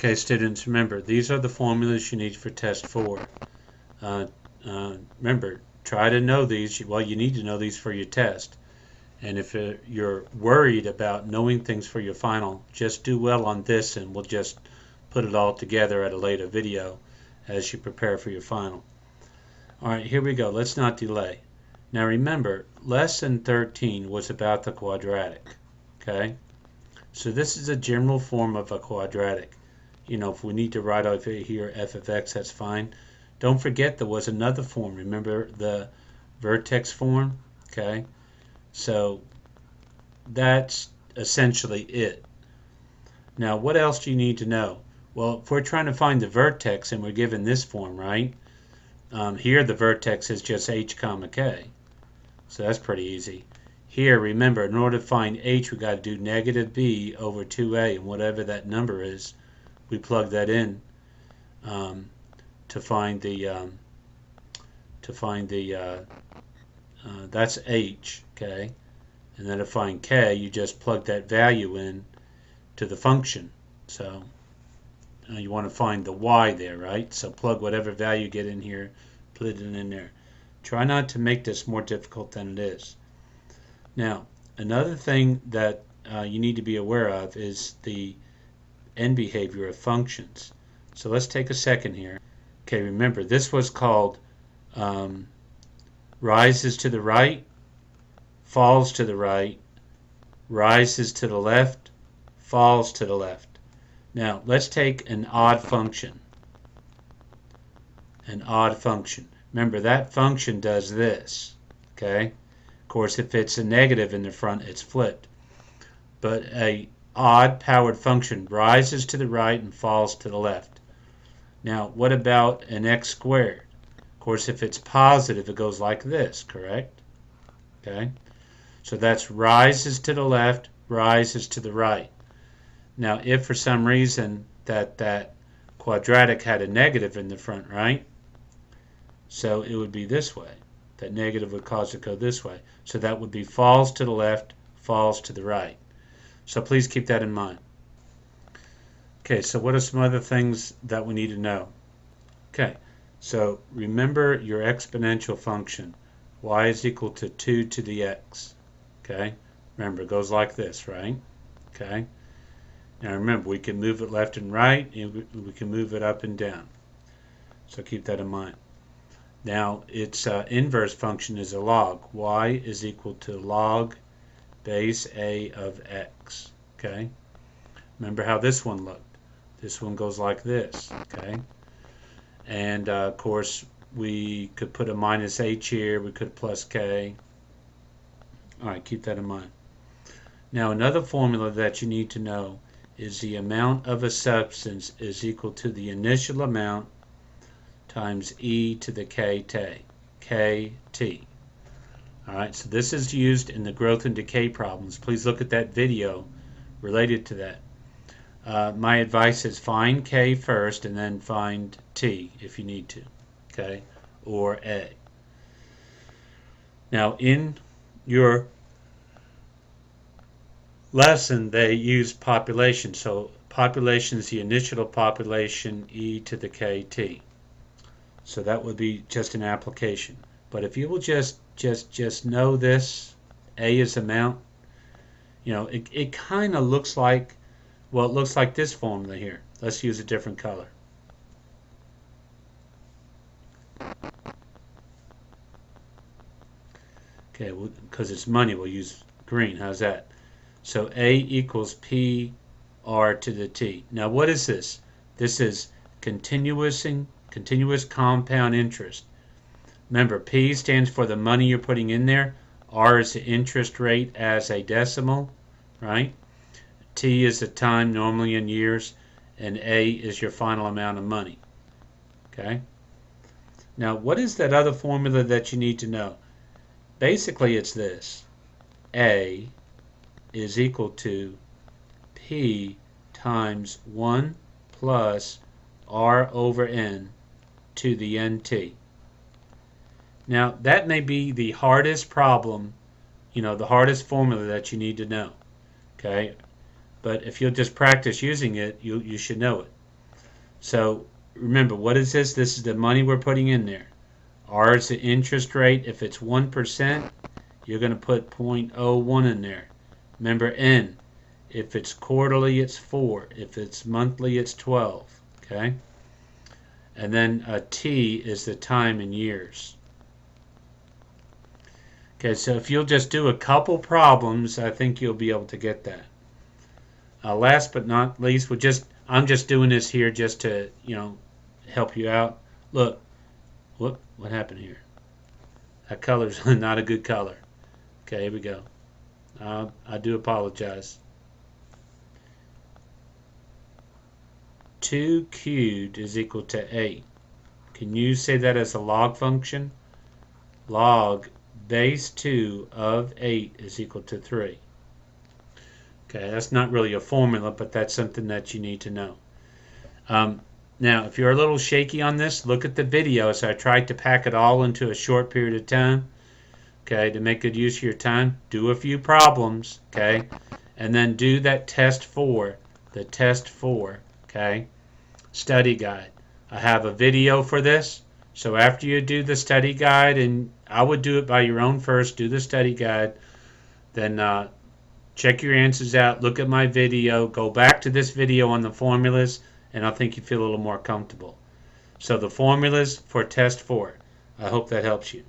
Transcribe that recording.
Okay, students, remember, these are the formulas you need for test 4. Uh, Remember, try to know these. Well, you need to know these for your test. And if you're worried about knowing things for your final, just do well on this and we'll just put it all together at a later video as you prepare for your final. Alright, here we go. Let's not delay. Now remember, lesson 13 was about the quadratic. Okay? So this is a general form of a quadratic. You know, if we need to write over here f of x, that's fine. Don't forget there was another form. Remember the vertex form? Okay? So that's essentially it. Now, what else do you need to know? Well, if we're trying to find the vertex and we're given this form, right? Here the vertex is just h comma k. So that's pretty easy. Here, remember, in order to find h, we got to do negative b over 2a, and whatever that number is, we plug that in to find the that's h, okay? And then to find k, you just plug that value in to the function. So you want to find the y there, right? So plug whatever value you get in here, put it in there. Try not to make this more difficult than it is. Now, another thing that you need to be aware of is the end behavior of functions. So let's take a second here. Okay, remember, this was called rises to the right, falls to the right, rises to the left, falls to the left. Now, let's take an odd function. An odd function. Remember, that function does this. Okay? Of course, if it's a negative in the front, it's flipped. But a odd powered function rises to the right and falls to the left. Now, what about an x squared? Of course, if it's positive, it goes like this, correct? Okay? So that's rises to the left, rises to the right. Now, if for some reason that quadratic had a negative in the front, right? So it would be this way. That negative would cause it to go this way. So that would be falls to the left, falls to the right. So please keep that in mind. Okay, so what are some other things that we need to know? Okay, so remember your exponential function. Y is equal to 2 to the x. Okay, remember it goes like this, right? Okay, now remember we can move it left and right, and we can move it up and down. So keep that in mind. Now its inverse function is a log. Y is equal to log base a of x. Okay, remember how this one looked. This one goes like this. Okay, and of course we could put a minus h here, we could plus k. Alright, keep that in mind. Now another formula that you need to know is the amount of a substance is equal to the initial amount times e to the kt. Alright, so this is used in the growth and decay problems. Please look at that video related to that. My advice is find k first and then find t if you need to, okay, or a. Now in your lesson they use population, so population is the initial population e to the kt. So that would be just an application. But if you will just know this, a is amount, you know, it kind of looks like, well, it looks like this formula here. Let's use a different color. Okay, because it's money, we'll use green. How's that? So A equals P R to the T. Now what is this? This is continuous compound interest. Remember, P stands for the money you're putting in there. R is the interest rate as a decimal, right? T is the time, normally in years, and A is your final amount of money. Okay? Now, what is that other formula that you need to know? Basically, it's this. A is equal to P times 1 plus R over N to the NT. Now, that may be the hardest problem, you know, the hardest formula that you need to know. Okay? But if you'll just practice using it, you should know it. So remember, what is this? This is the money we're putting in there. R is the interest rate. If it's 1%, you're going to put 0.01 in there. Remember N. If it's quarterly, it's 4. If it's monthly, it's 12. Okay? And then a T is the time in years. Okay, so if you'll just do a couple problems, I think you'll be able to get that. Last but not least, I'm just doing this here just to, help you out. Look, what happened here? That color's not a good color. Okay, here we go. I do apologize. 2 cubed is equal to 8. Can you say that as a log function? Log base 2 of 8 is equal to 3. Okay, that's not really a formula, but that's something that you need to know. Now, if you're a little shaky on this, look at the video. So I tried to pack it all into a short period of time. Okay, to make good use of your time, do a few problems. Okay, and then do that test 4, the test 4. Okay, study guide. I have a video for this. So after you do the study guide, and I would do it by your own first, do the study guide, then check your answers out, look at my video, go back to this video on the formulas, and I think you feel a little more comfortable. So the formulas for test 4. I hope that helps you.